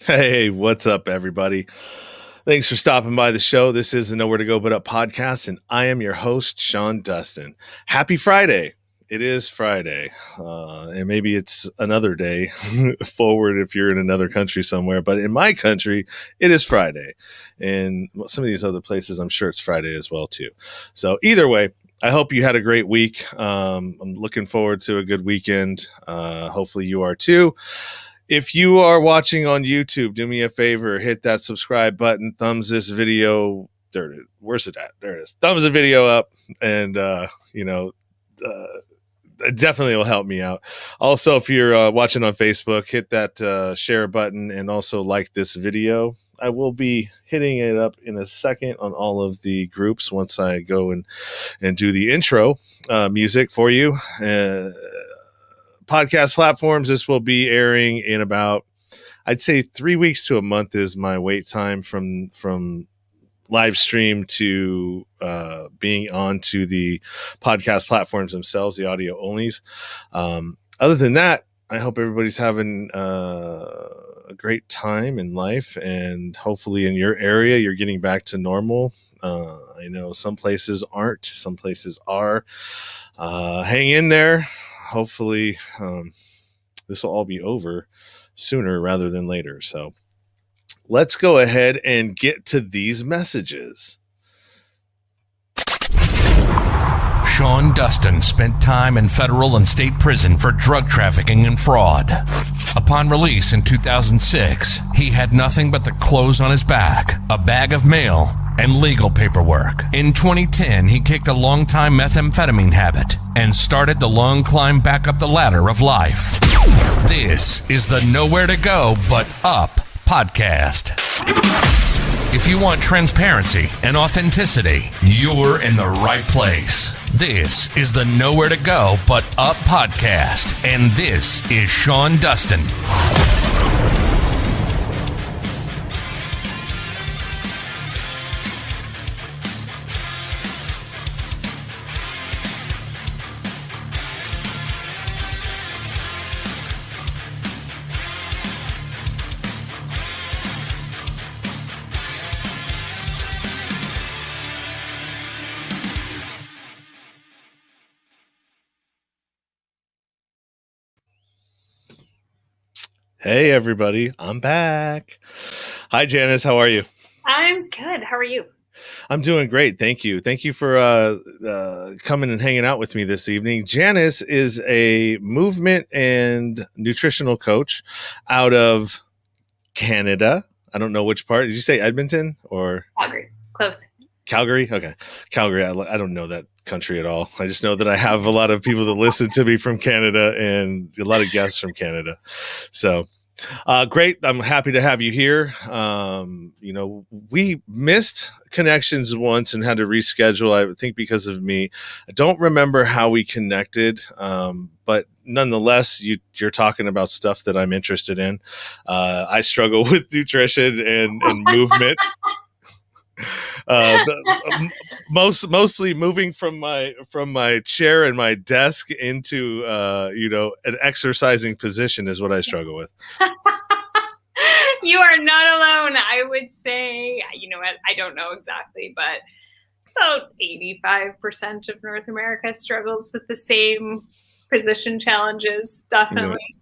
Hey, what's up, everybody? Thanks for stopping by the show. This is the Nowhere to Go But Up podcast, and I am your host, Sean Dustin. Happy Friday. It is Friday, and maybe it's another day forward if you're in another country somewhere, but in my country, it is Friday. And some of these other places, I'm sure it's Friday as well, too. So either way, I hope you had a great week. I'm looking forward to a good weekend. Hopefully you are too. If you are watching on YouTube, do me a favor, hit that subscribe button, thumbs this video. There it is. Where's it at? There it is. Thumbs the video up, and it definitely will help me out. Also, if you're watching on Facebook, hit that share button and also like this video. I will be hitting it up in a second on all of the groups once I go and do the intro music for you. Podcast platforms, this will be airing in about, I'd say 3 weeks to a month is my wait time from live stream to being on to the podcast platforms themselves, the audio onlys. Other than that, I hope everybody's having a great time in life, and hopefully in your area you're getting back to normal. I know some places aren't, some places are. Hang in there. Hopefully this will all be over sooner rather than later. So let's go ahead and get to these messages. Sean Dustin spent time in federal and state prison for drug trafficking and fraud. Upon release in 2006, he had nothing but the clothes on his back, a bag of mail, and legal paperwork. In 2010, he kicked a long-time methamphetamine habit and started the long climb back up the ladder of life. This is the Nowhere to Go But Up podcast. If you want transparency and authenticity, you're in the right place. This is the Nowhere to Go But Up podcast, and this is Sean Dustin. Hey, everybody. I'm back. Hi, Janice. How are you? I'm good. How are you? I'm doing great. Thank you. Thank you for coming and hanging out with me this evening. Janice is a movement and nutritional coach out of Canada. I don't know which part. Did you say Edmonton or Calgary? Close. Calgary? Okay. Calgary. I don't know that country at all. I just know that I have a lot of people that listen to me from Canada and a lot of guests from Canada. So great. I'm happy to have you here. We missed connections once and had to reschedule, I think because of me. I don't remember how we connected, but nonetheless, you're talking about stuff that I'm interested in. I struggle with nutrition and movement. Mostly moving from my chair and my desk into an exercising position is what I struggle with. You are not alone. I would say, you know what, I don't know exactly, but about 85% of North America struggles with the same position challenges. Definitely.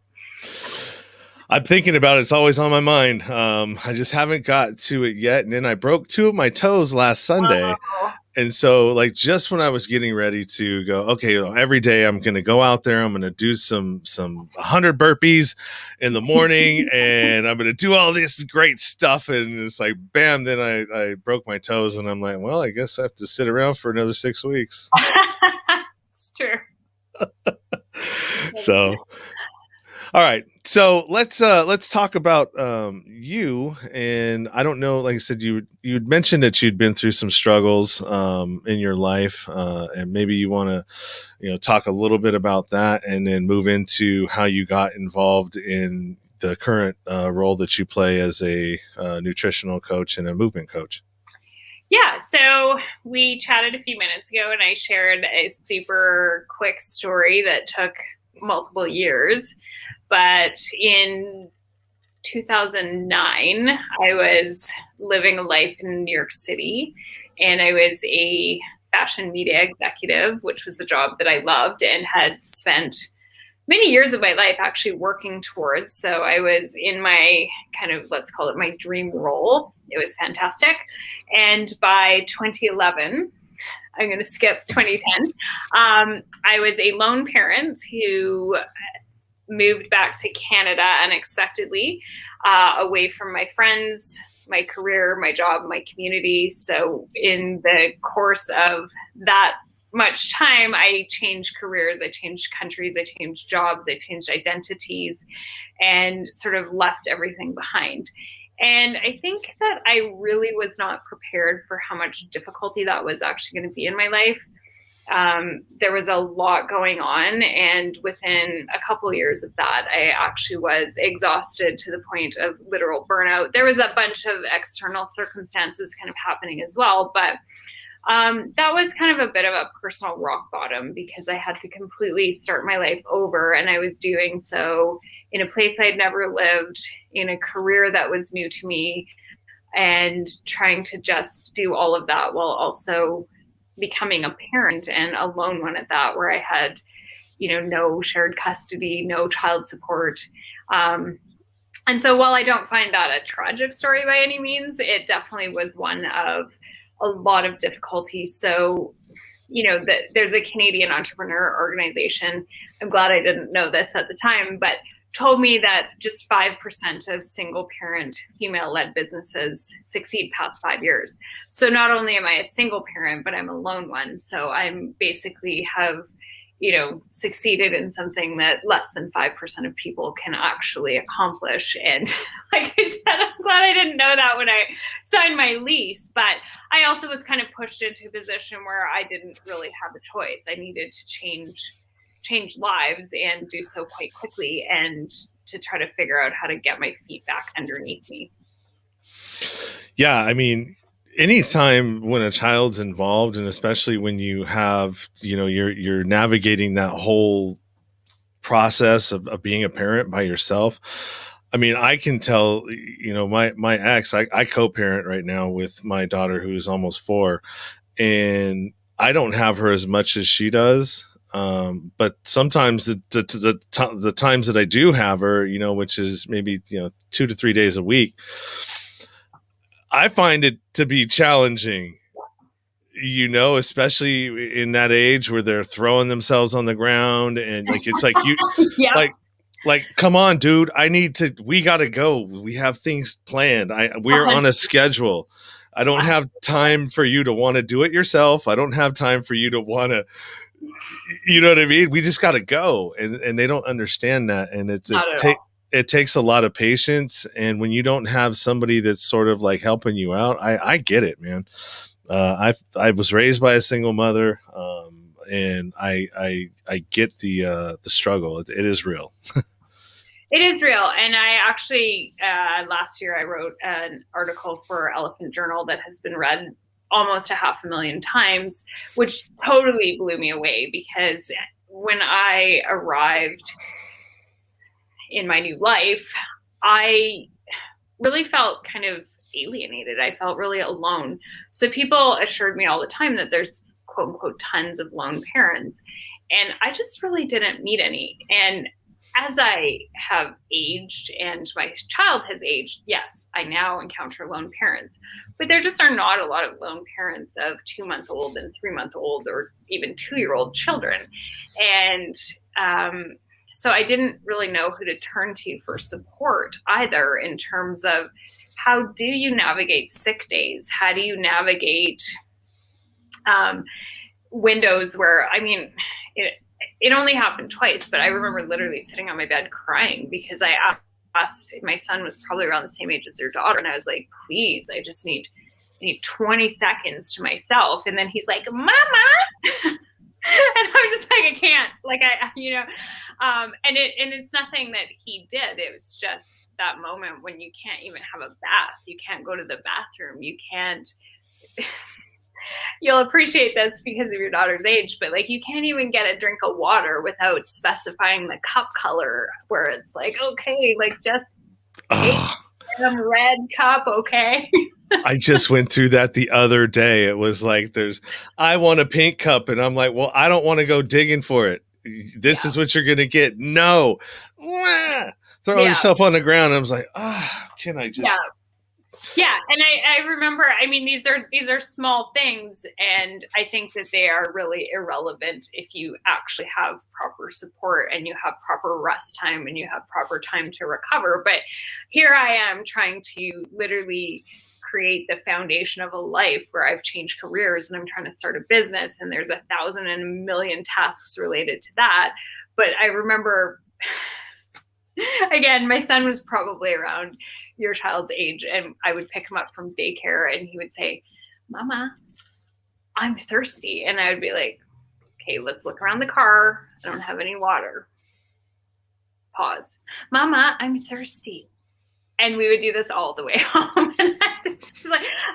I'm thinking about it. It's always on my mind. I just haven't got to it yet. And then I broke 2 of my toes last Sunday. Oh. And so just when I was getting ready to go, okay, every day I'm going to go out there. I'm going to do some 100 burpees in the morning and I'm going to do all this great stuff. And it's like, bam, then I broke my toes and I'm like, well, I guess I have to sit around for another 6 weeks. It's true. So, all right. So let's talk about you. And I don't know, like I said, you'd mentioned that you'd been through some struggles in your life, and maybe you want to talk a little bit about that, and then move into how you got involved in the current role that you play as a nutritional coach and a movement coach. Yeah, so we chatted a few minutes ago, and I shared a super quick story that took multiple years. But in 2009, I was living a life in New York City, and I was a fashion media executive, which was a job that I loved and had spent many years of my life actually working towards. So I was in my kind of, let's call it my dream role. It was fantastic. And by 2011, I'm going to skip 2010, I was a lone parent who moved back to Canada unexpectedly, away from my friends, my career, my job, my community. So in the course of that much time, I changed careers, I changed countries, I changed jobs, I changed identities, and sort of left everything behind. And I think that I really was not prepared for how much difficulty that was actually going to be in my life. There was a lot going on, and within a couple of years of that, I actually was exhausted to the point of literal burnout. There was a bunch of external circumstances kind of happening as well, but that was kind of a bit of a personal rock bottom, because I had to completely start my life over, and I was doing so in a place I'd never lived, in a career that was new to me, and trying to just do all of that while also becoming a parent, and a lone one at that, where I had, no shared custody, no child support. And so while I don't find that a tragic story by any means, it definitely was one of a lot of difficulty. So, there's a Canadian entrepreneur organization. I'm glad I didn't know this at the time, but told me that just 5% of single parent female-led businesses succeed past 5 years. So not only am I a single parent, but I'm a lone one. So I'm basically have, succeeded in something that less than 5% of people can actually accomplish. And like I said, I'm glad I didn't know that when I signed my lease, but I also was kind of pushed into a position where I didn't really have a choice. I needed to change lives, and do so quite quickly, and to try to figure out how to get my feet back underneath me. Yeah, I mean, anytime when a child's involved, and especially when you have, you're navigating that whole process of being a parent by yourself. I mean, I can tell, my ex, I co-parent right now with my daughter, who is almost 4, and I don't have her as much as she does. But sometimes the times that I do have her, which is maybe, 2 to 3 days a week, I find it to be challenging, especially in that age where they're throwing themselves on the ground, and like, it's like Yeah. like, come on, dude, we got to go. We have things planned. We're on a schedule. I don't have time for you to want to do it yourself. I don't have time for you to want to, you know what I mean? We just got to go. And they don't understand that. And it takes a lot of patience. And when you don't have somebody that's sort of like helping you out, I get it, man. I was raised by a single mother. And I get the struggle. It is real. It is real. And I actually, last year I wrote an article for Elephant Journal that has been read almost 500,000 times, which totally blew me away, because when I arrived in my new life, I really felt kind of alienated. I felt really alone. So people assured me all the time that there's quote unquote tons of lone parents, and I just really didn't meet any. And as I have aged and my child has aged, yes, I now encounter lone parents, but there just are not a lot of lone parents of 2-month-old and 3-month-old or even 2-year-old children. And so I didn't really know who to turn to for support either, in terms of how do you navigate sick days? How do you navigate windows where, it only happened twice, but I remember literally sitting on my bed crying because I asked, my son was probably around the same age as your daughter, and I was like, please, I just need 20 seconds to myself. And then he's like, Mama. And I'm just like, I can't, like, and it's nothing that he did. It was just that moment when you can't even have a bath. You can't go to the bathroom. You can't, you'll appreciate this because of your daughter's age, but like, you can't even get a drink of water without specifying the cup color, where it's like, okay, like, just Take some red cup, okay? I just went through that the other day. It was like, I want a pink cup. And I'm like, well, I don't want to go digging for it. This is what you're going to get. No. Throw yourself on the ground. I was like, can I just... Yeah. And I remember, I mean, these are small things, and I think that they are really irrelevant if you actually have proper support and you have proper rest time and you have proper time to recover. But here I am trying to literally create the foundation of a life where I've changed careers and I'm trying to start a business, and there's 1,000 and a million tasks related to that. But I remember, again, my son was probably around your child's age, and I would pick him up from daycare and he would say, Mama, I'm thirsty. And I would be like, okay, let's look around the car. I don't have any water. Pause. Mama, I'm thirsty. And we would do this all the way home. And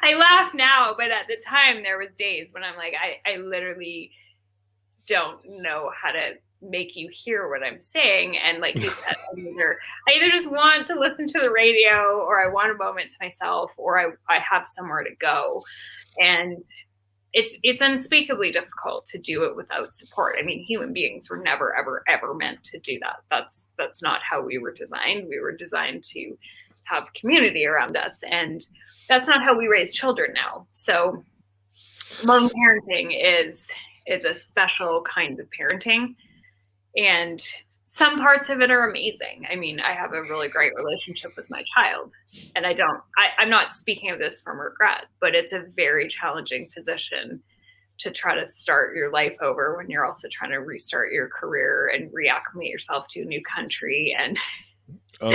I laugh now, but at the time there was days when I'm like, I literally don't know how to make you hear what I'm saying. And like you said, I either just want to listen to the radio, or I want a moment to myself, or I have somewhere to go. And it's unspeakably difficult to do it without support. I mean, human beings were never, ever, ever meant to do that. That's not how we were designed. We were designed to have community around us, and that's not how we raise children now. So lone parenting is a special kind of parenting. And some parts of it are amazing. I mean, I have a really great relationship with my child, and I'm not speaking of this from regret, but it's a very challenging position to try to start your life over when you're also trying to restart your career and reacclimate yourself to a new country. And You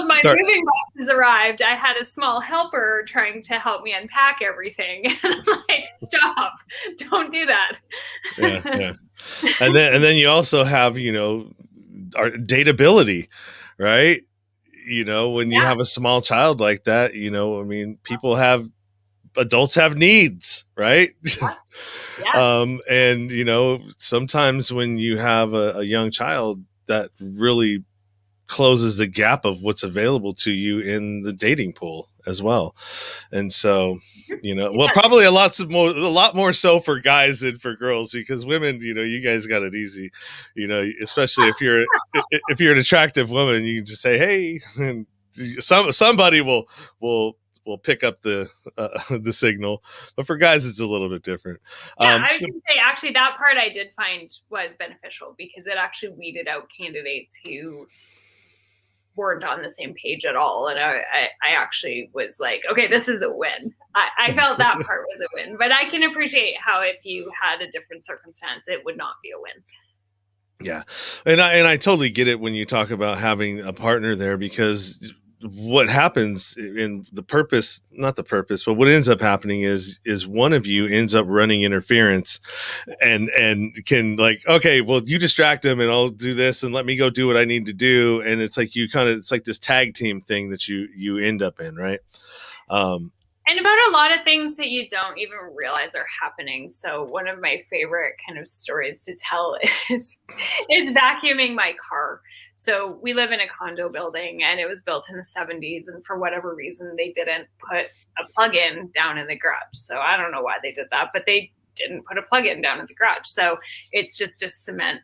my moving boxes arrived. I had a small helper trying to help me unpack everything. And I'm like, stop, don't do that. Yeah. And then you also have, our dateability, right? When you have a small child like that, I mean, adults have needs, right? And, sometimes when you have a young child, that really closes the gap of what's available to you in the dating pool as well. And so, probably a lot more so for guys than for girls, because women, you guys got it easy, especially if you're an attractive woman, you can just say, hey, and somebody will pick up the signal. But for guys, it's a little bit different. I was going to say, actually, that part I did find was beneficial, because it actually weeded out candidates who weren't on the same page at all. And I actually was like, okay, this is a win. I felt that part was a win, but I can appreciate how if you had a different circumstance, it would not be a win. Yeah. And I totally get it when you talk about having a partner there, because what happens in not the purpose, but what ends up happening is one of you ends up running interference and can like, okay, well, you distract him and I'll do this and let me go do what I need to do. And it's like, it's like this tag team thing that you end up in. Right. And about a lot of things that you don't even realize are happening. So one of my favorite kind of stories to tell is vacuuming my car. So we live in a condo building, and it was built in the 70s. And for whatever reason, they didn't put a plug-in down in the garage. So I don't know why they did that, but they didn't put a plug-in down in the garage. So it's just a cement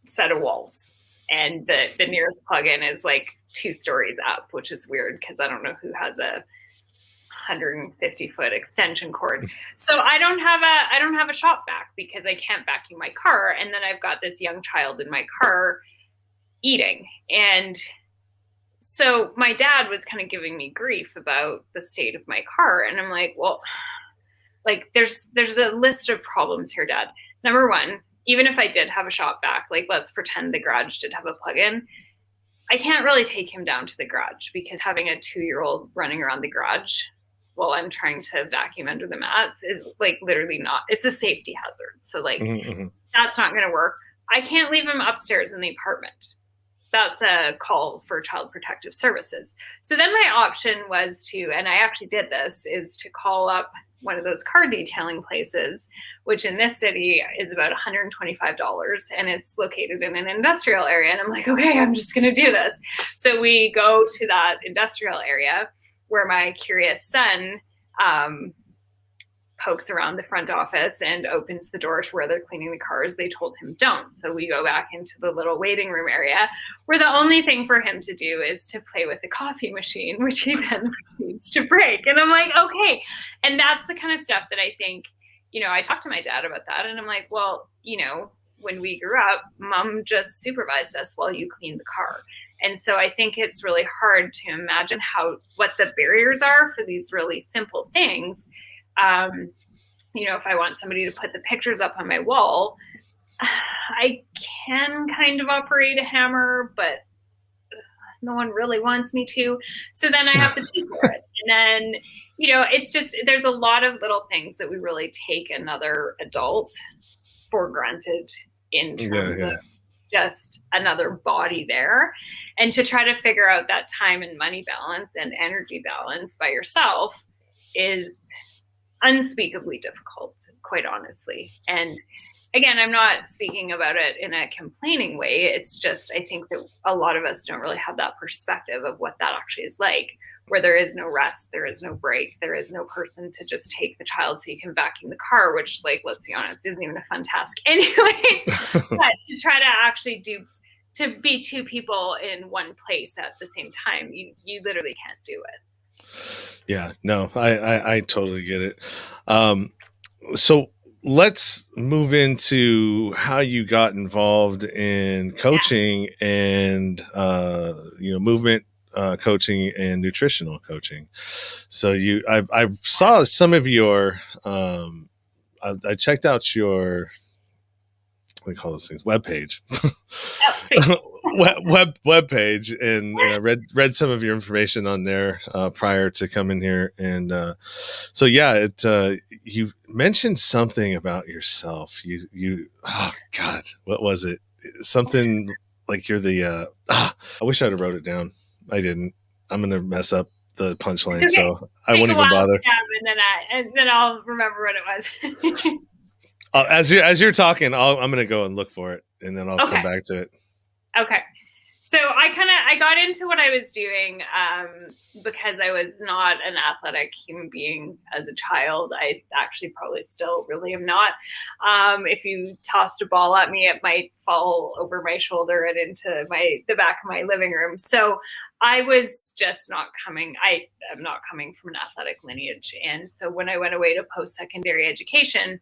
set of walls. And the nearest plug-in is like 2 stories up, which is weird because I don't know who has a 150-foot extension cord. So I don't have a shop vac because I can't vacuum my car. And then I've got this young child in my car eating. And so my dad was kind of giving me grief about the state of my car. And I'm like, well, like there's a list of problems here, Dad. Number one, even if I did have a shop vac, like let's pretend the garage did have a plug-in, I can't really take him down to the garage because having a 2-year-old running around the garage while I'm trying to vacuum under the mats is like literally not, it's a safety hazard. So like that's not going to work. I can't leave him upstairs in the apartment. that's a call for Child Protective Services. So then my option was to, and I actually did this, is to call up one of those car detailing places, which in this city is about $125, and it's located in an industrial area. And I'm like, okay, I'm just going to do this. So we go to that industrial area where my curious son pokes around the front office and opens the door to where they're cleaning the cars. They told him don't. So we go back into the little waiting room area where the only thing for him to do is to play with the coffee machine, which he then proceeds to break. And I'm like, okay. And that's the kind of stuff that I think, I talked to my dad about that, and I'm like, well, when we grew up, mom just supervised us while you cleaned the car. And so I think it's really hard to imagine what the barriers are for these really simple things. If I want somebody to put the pictures up on my wall, I can kind of operate a hammer, but no one really wants me to. So then I have to pay for it. And then, it's just, there's a lot of little things that we really take another adult for granted in terms of just another body there. And to try to figure out that time and money balance and energy balance by yourself is unspeakably difficult, quite honestly. And again, I'm not speaking about it in a complaining way. It's just, I think that a lot of us don't really have that perspective of what that actually is like, where there is no rest, there is no break, there is no person to just take the child so you can vacuum the car, which, let's be honest, isn't even a fun task anyways. But to try to actually to be two people in one place at the same time, you literally can't do it. Yeah, no, I totally get it. So let's move into how you got involved in coaching and, movement coaching and nutritional coaching. So I saw some of your, I checked out your, what do you call those things? Webpage. web page, and I read some of your information on there prior to coming here, and so yeah, you mentioned something about yourself. You oh God, what was it? Something like you're the I wish I'd have wrote it down. I didn't. I'm gonna mess up the punchline, okay. So I won't even bother. And then I'll remember what it was. As you're talking, I'm gonna go and look for it, and then I'll come back to it. Okay. So I got into what I was doing because I was not an athletic human being as a child. I actually probably still really am not. If you tossed a ball at me, it might fall over my shoulder and into the back of my living room. So I was just not coming. I am not coming from an athletic lineage. And so when I went away to post-secondary education,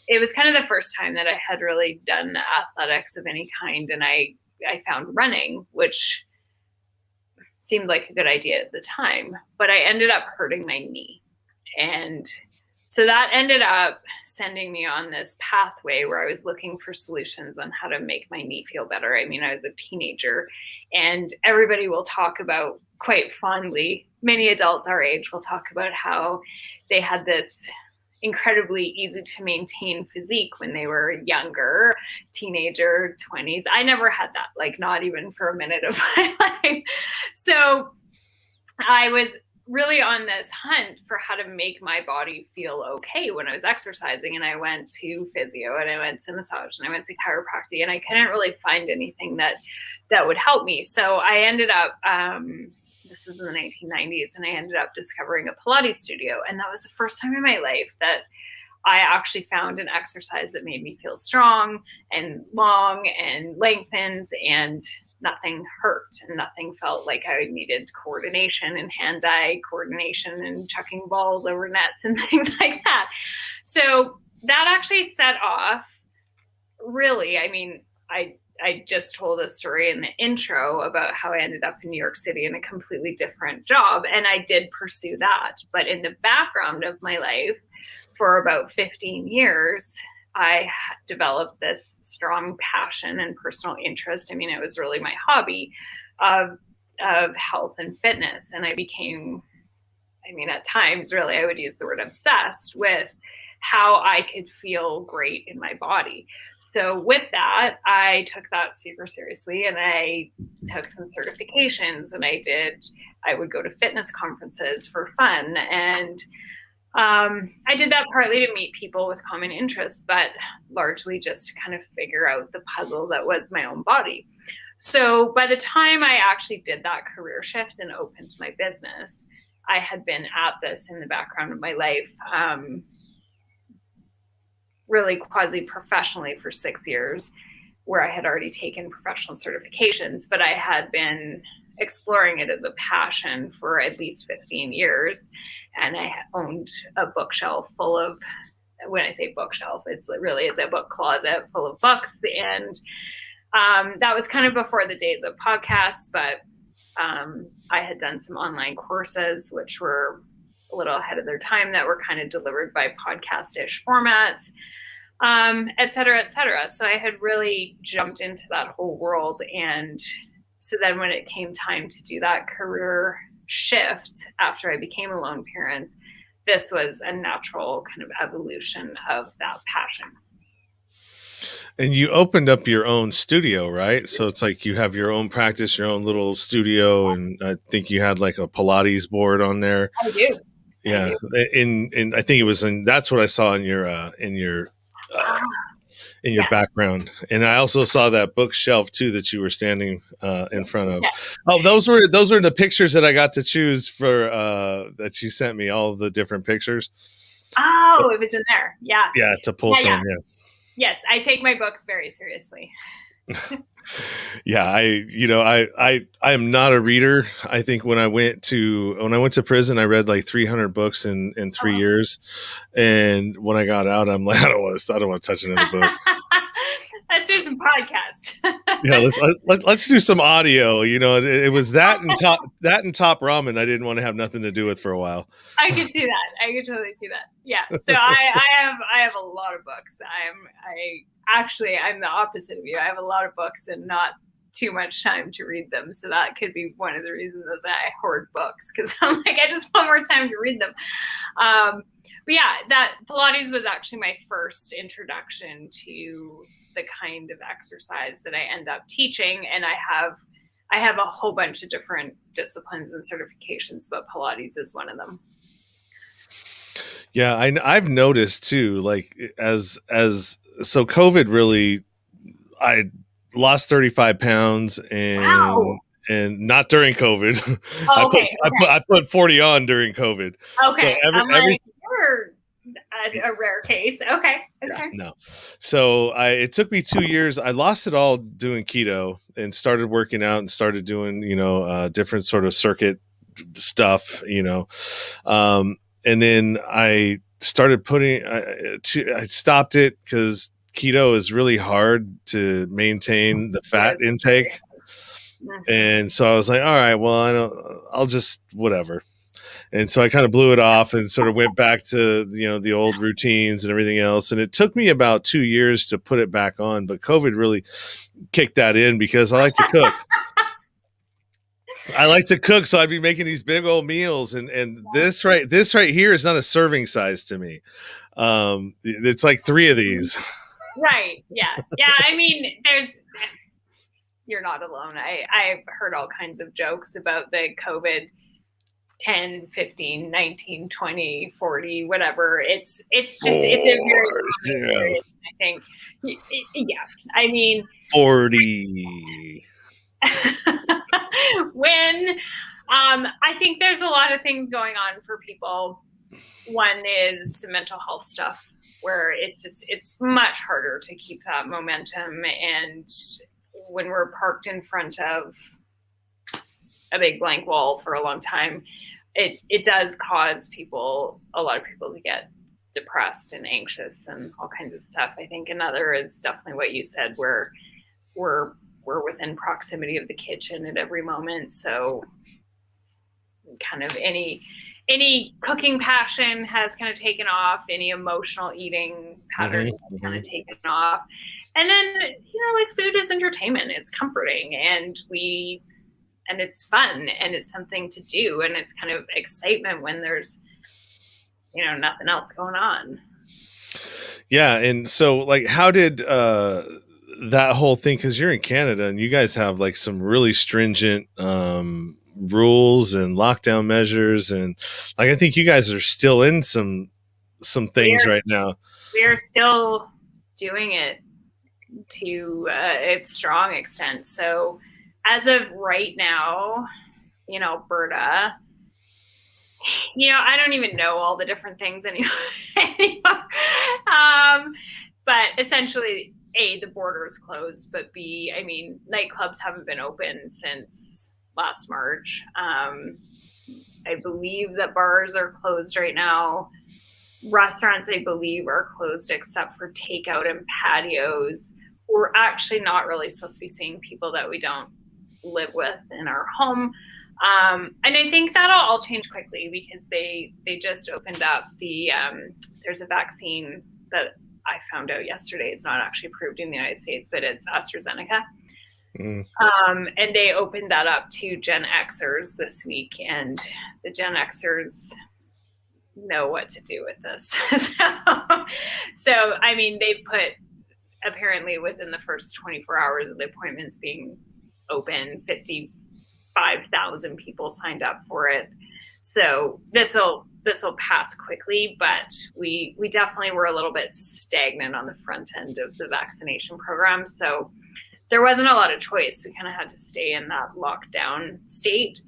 it was kind of the first time that I had really done athletics of any kind. And I found running, which seemed like a good idea at the time, but I ended up hurting my knee. And so that ended up sending me on this pathway where I was looking for solutions on how to make my knee feel better. I mean, I was a teenager, and everybody will talk about quite fondly, many adults our age will talk about how they had this incredibly easy to maintain physique when they were younger, teenager, 20s. I never had that, not even for a minute of my life. So I was really on this hunt for how to make my body feel okay when I was exercising. And I went to physio, and I went to massage, and I went to chiropractic, and I couldn't really find anything that would help me. So I ended up, this was in the 1990s, and I ended up discovering a Pilates studio. And that was the first time in my life that I actually found an exercise that made me feel strong and long and lengthened, and nothing hurt, and nothing felt like I needed coordination and hand-eye coordination and chucking balls over nets and things like that. So that actually set off, really, I mean, I just told a story in the intro about how I ended up in New York City in a completely different job. And I did pursue that. But in the background of my life, for about 15 years, I developed this strong passion and personal interest. I mean, it was really my hobby of health and fitness. And I became, I mean, at times, really, I would use the word obsessed with how I could feel great in my body. So with that, I took that super seriously, and I took some certifications, and I would go to fitness conferences for fun. And I did that partly to meet people with common interests, but largely just to kind of figure out the puzzle that was my own body. So by the time I actually did that career shift and opened my business, I had been at this in the background of my life, really quasi-professionally for 6 years, where I had already taken professional certifications, but I had been exploring it as a passion for at least 15 years. And I owned a bookshelf full of, when I say bookshelf, it's a book closet full of books. And that was kind of before the days of podcasts, but I had done some online courses, which were a little ahead of their time, that were kind of delivered by podcast-ish formats, et cetera, et cetera. So I had really jumped into that whole world. And so then when it came time to do that career shift after I became a lone parent, this was a natural kind of evolution of that passion. And you opened up your own studio, right? So it's like you have your own practice, your own little studio, and I think you had like a Pilates board on there. I do. Yeah, and I think it was that's what I saw in your yes. background, and I also saw that bookshelf too that you were standing in front of. Yes. Oh, those were the pictures that I got to choose for that you sent me, all of the different pictures. Oh, it was in there. Yeah. Yeah, to pull from. Yeah. Yes, I take my books very seriously. Yeah, I am not a reader. I think when I went to prison, I read like 300 books in 3 years, and when I got out, I'm like, I don't want to touch another book. Let's do some podcasts. Yeah, let's do some audio. It was that and top ramen. I didn't want to have nothing to do with for a while. I could see that. I could totally see that. Yeah. So I have a lot of books. I'm the opposite of you. I have a lot of books and not too much time to read them. So that could be one of the reasons that I hoard books, because I'm like, I just want more time to read them. But yeah, that Pilates was actually my first introduction to the kind of exercise that I end up teaching. And I have a whole bunch of different disciplines and certifications, but Pilates is one of them. Yeah, I've noticed too, like so COVID really, I lost 35 pounds and wow. And not during COVID. Oh, okay, I put 40 on during COVID. Okay. So you're a rare case. Okay. Yeah, no. So it took me 2 years. I lost it all doing keto and started working out and started doing, different sort of circuit stuff, and then I started I stopped it because keto is really hard to maintain the fat intake. And so I was like, all right, well, I'll just whatever. And so I kind of blew it off and sort of went back to, the old routines and everything else. And it took me about 2 years to put it back on, but COVID really kicked that in because I like to cook. So I'd be making these big old meals, and this right here is not a serving size to me. It's like 3 of these. Right. Yeah. Yeah. I mean, you're not alone. I've heard all kinds of jokes about the COVID 10, 15, 19, 20, 40, whatever. It's just, it's a very, I think. Yeah. I mean, 40. When I think there's a lot of things going on for people. One is mental health stuff, where it's much harder to keep that momentum. And when we're parked in front of a big blank wall for a long time, it does cause a lot of people to get depressed and anxious and all kinds of stuff. I think another is definitely what you said, where we're within proximity of the kitchen at every moment. So kind of any cooking passion has kind of taken off, any emotional eating patterns have kind of taken off. And then, like, food is entertainment. It's comforting, and it's fun, and it's something to do, and it's kind of excitement when there's, nothing else going on. Yeah. And so like, how did, that whole thing, because you're in Canada and you guys have like some really stringent rules and lockdown measures, and like I think you guys are still in some things right now. We are still doing it to its strong extent. So as of right now, in Alberta, I don't even know all the different things anymore. But essentially, A, the border is closed, but B, I mean, nightclubs haven't been open since last March. I believe that bars are closed right now. Restaurants, I believe, are closed except for takeout and patios. We're actually not really supposed to be seeing people that we don't live with in our home. And I think that'll all change quickly because they just opened up there's a vaccine that I found out yesterday is not actually approved in the United States, but it's AstraZeneca. And they opened that up to Gen Xers this week, and the Gen Xers know what to do with this. So, I mean, they put, apparently within the first 24 hours of the appointments being open, 55,000 people signed up for it. So this will pass quickly, but we definitely were a little bit stagnant on the front end of the vaccination program. So there wasn't a lot of choice. We kind of had to stay in that lockdown state.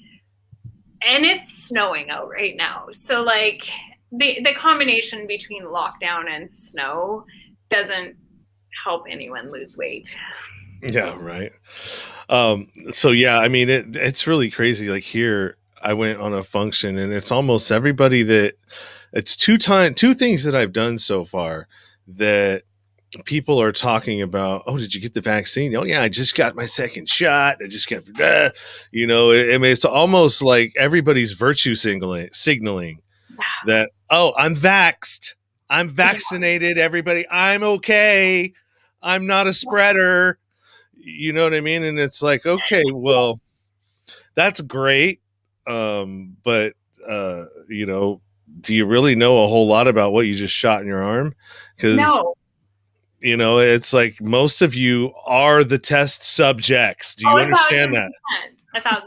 And it's snowing out right now. So like the combination between lockdown and snow doesn't help anyone lose weight. Yeah, right. So yeah, I mean it's really crazy. Like here, I went on a function and it's almost everybody that it's two things that I've done so far that people are talking about. Oh, did you get the vaccine? Oh yeah, I just got my second shot. I just got, I mean, it's almost like everybody's virtue signaling that, oh, I'm vaxxed. I'm vaccinated. Everybody, I'm okay. I'm not a spreader. You know what I mean? And it's like, okay, well, that's great. But do you really know a whole lot about what you just shot in your arm? Because no. It's like most of you are the test subjects. Do you understand that? 1,000%.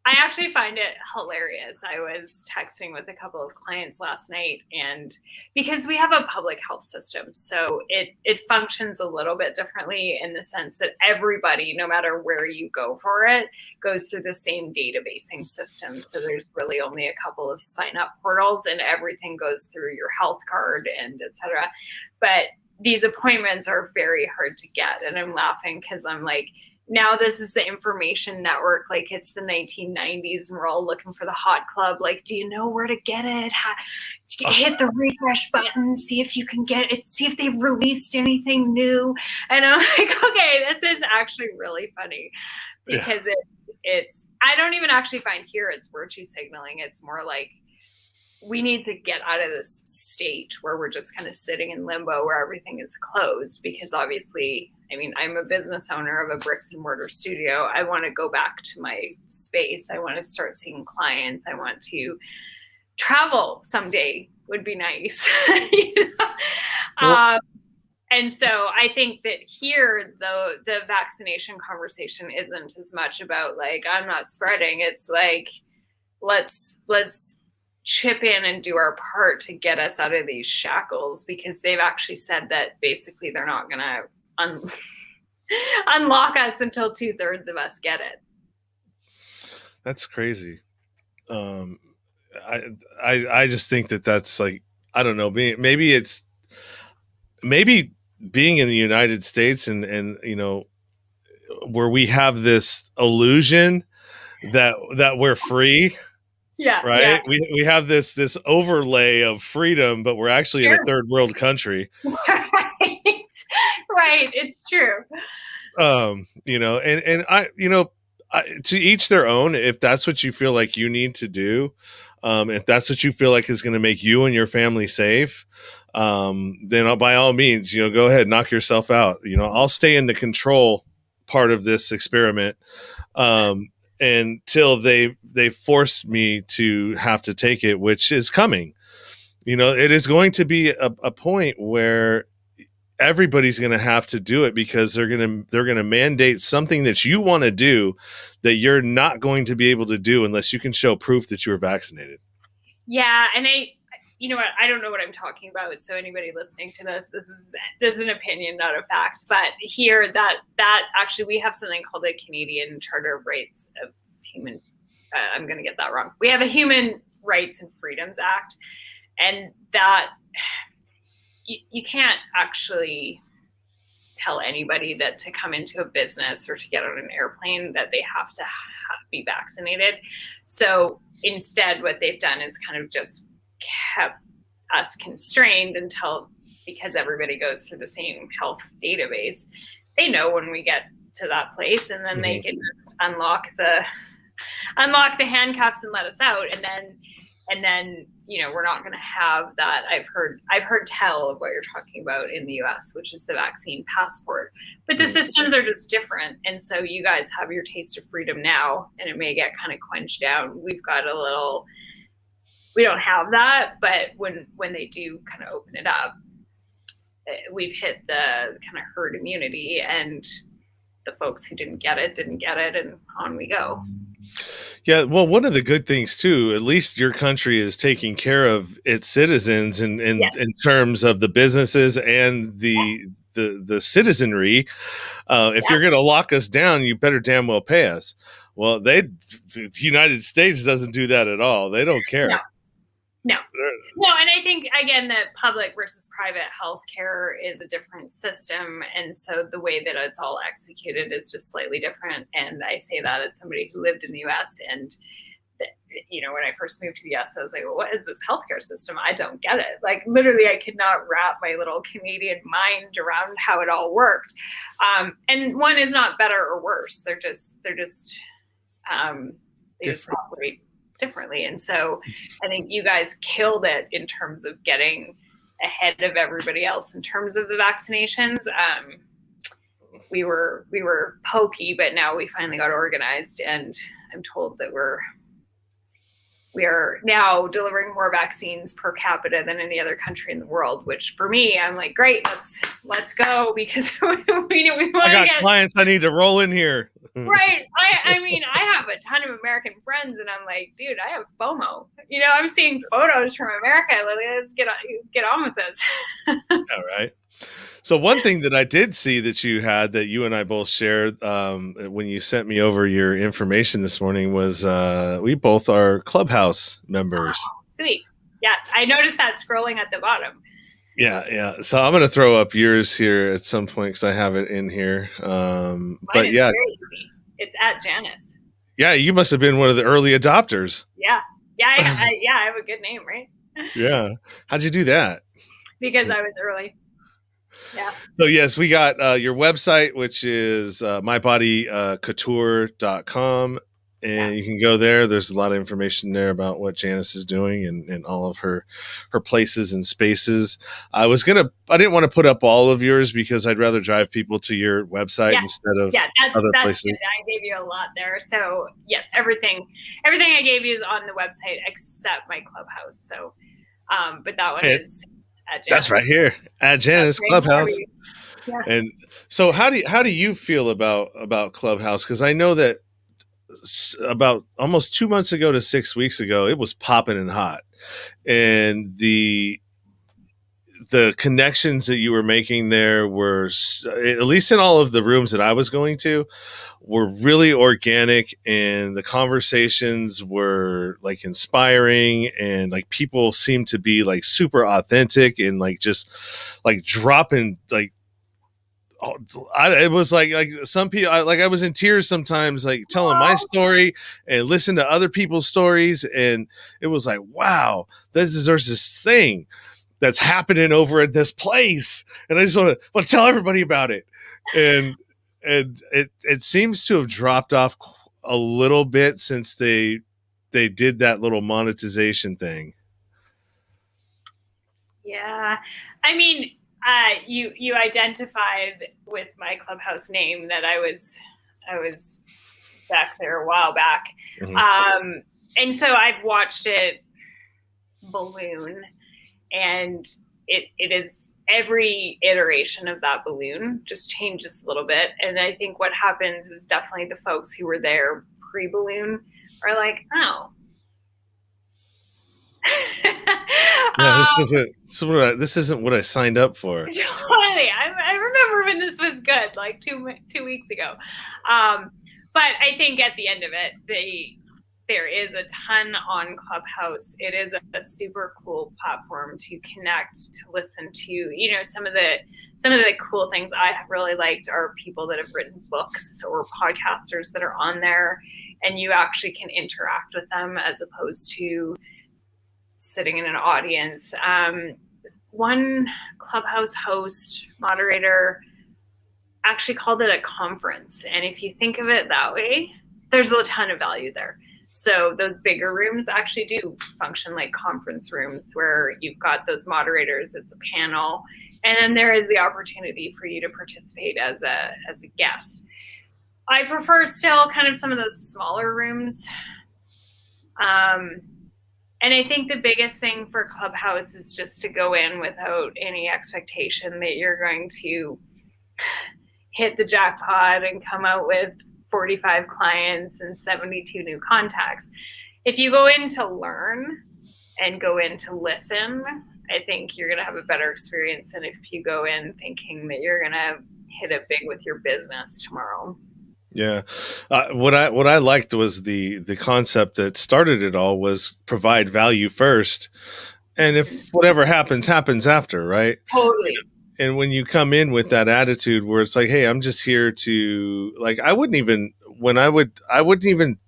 I actually find it hilarious. I was texting with a couple of clients last night, and because we have a public health system, so it functions a little bit differently in the sense that everybody, no matter where you go for it, goes through the same databasing system. So there's really only a couple of sign-up portals, and everything goes through your health card and et cetera. But these appointments are very hard to get. And I'm laughing because I'm like, now this is the information network. Like it's the 1990s and we're all looking for the hot club. Like, do you know where to get it? Hit the refresh button, see if you can get it, see if they've released anything new. And I'm like, okay, this is actually really funny because it's, I don't even actually find here it's virtue signaling. It's more like, we need to get out of this state where we're just kind of sitting in limbo where everything is closed, because obviously, I mean, I'm a business owner of a bricks and mortar studio. I want to go back to my space. I want to start seeing clients. I want to travel someday, would be nice. And so I think that here, though, the vaccination conversation isn't as much about like, I'm not spreading. It's like, let's chip in and do our part to get us out of these shackles, because they've actually said that basically they're not going to unlock us until 2/3 of us get it. That's crazy. I just think that's like, I don't know, maybe being in the United States and where we have this illusion that we're free. Yeah. Right. Yeah. We have this overlay of freedom, but we're actually in a third world country. Right. It's true. And to each their own. If that's what you feel like you need to do, if that's what you feel like is going to make you and your family safe, then by all means, go ahead, knock yourself out. I'll stay in the control part of this experiment. Until they force me to have to take it, which is coming. It is going to be a point where everybody's going to have to do it, because they're going to mandate something that you want to do that you're not going to be able to do unless you can show proof that you were vaccinated. Yeah. And you know what? I don't know what I'm talking about. So anybody listening to this is an opinion, not a fact. But here, that actually, we have something called the Canadian Charter of Rights of Human. I'm going to get that wrong. We have a Human Rights and Freedoms Act, and that you can't actually tell anybody that to come into a business or to get on an airplane that they have to be vaccinated. So instead, what they've done is kind of just kept us constrained because everybody goes through the same health database. They know when we get to that place, and then they can just unlock the handcuffs and let us out. And then we're not going to have that. I've heard tell of what you're talking about in the US, which is the vaccine passport. But the systems are just different. And so you guys have your taste of freedom now, and it may get kind of quenched down. We don't have that, but when they do kind of open it up, we've hit the kind of herd immunity, and the folks who didn't get it, and on we go. Yeah, well, one of the good things too, at least your country is taking care of its citizens in terms of the businesses and the citizenry. If you're going to lock us down, you better damn well pay us. Well, the United States doesn't do that at all. They don't care. No. And I think, again, that public versus private healthcare is a different system. And so the way that it's all executed is just slightly different. And I say that as somebody who lived in the US. And, when I first moved to the US, I was like, well, what is this healthcare system? I don't get it. Like, literally, I could not wrap my little Canadian mind around how it all worked. And one is not better or worse. They just operate differently. And so I think you guys killed it in terms of getting ahead of everybody else in terms of the vaccinations. We were pokey, but now we finally got organized, and I'm told that we are now delivering more vaccines per capita than any other country in the world, which for me, I'm like, great, let's go, because we want I got clients I need to roll in here. Right. I mean, I have a ton of American friends, and I'm like, dude, I have FOMO. I'm seeing photos from America. Let's get on with this. All right. So one thing that I did see that you had, that you and I both shared when you sent me over your information this morning, was we both are Clubhouse members. Oh, sweet. Yes. I noticed that scrolling at the bottom. Yeah. So I'm going to throw up yours here at some point, because I have it in here. But yeah, very easy. It's at Janiss. Yeah, you must have been one of the early adopters. Yeah. I have a good name, right? Yeah. How'd you do that? Because I was early. Yeah. So yes, we got your website, which is mybodycouture.com. And you can go there. There's a lot of information there about what Janiss is doing and all of her places and spaces. I didn't want to put up all of yours, because I'd rather drive people to your website instead of other places. Good. I gave you a lot there. So yes, everything I gave you is on the website except my Clubhouse. So, but that one is at Janiss. That's right here at Janiss Clubhouse. Yeah. And so how do you feel about Clubhouse? Because I know that about almost 2 months ago to 6 weeks ago, it was popping and hot, and the connections that you were making there were, at least in all of the rooms that I was going to, were really organic, and the conversations were like inspiring, and like people seemed to be like super authentic, and like just like dropping like, it was like some people, I was in tears sometimes, like telling my story and listen to other people's stories. And it was like, wow, there's this thing that's happening over at this place. And I just want to tell everybody about it. And it seems to have dropped off a little bit since they did that little monetization thing. Yeah. I mean, you identified with my Clubhouse name that I was back there a while back. Mm-hmm. And so I've watched it balloon, And it is every iteration of that balloon just changes a little bit. And I think what happens is definitely the folks who were there pre-balloon are like, oh. Yeah, this isn't what I signed up for. Totally. I remember when this was good, like 2 weeks ago. But I think at the end of it, there is a ton on Clubhouse. It is a super cool platform to connect, to listen to. You know, some of the cool things I have really liked are people that have written books or podcasters that are on there, and you actually can interact with them as opposed to sitting in an audience. One Clubhouse host, moderator, actually called it a conference. And if you think of it that way, there's a ton of value there. So those bigger rooms actually do function like conference rooms where you've got those moderators, it's a panel, and then there is the opportunity for you to participate as a guest. I prefer still kind of some of those smaller rooms. And I think the biggest thing for Clubhouse is just to go in without any expectation that you're going to hit the jackpot and come out with 45 clients and 72 new contacts. If you go in to learn and go in to listen, I think you're going to have a better experience than if you go in thinking that you're going to hit it big with your business tomorrow. Yeah. What I liked was the concept that started it all was provide value first. And if whatever happens after, right? Totally. And when you come in with that attitude where it's like, hey, I'm just here to, like, I wouldn't even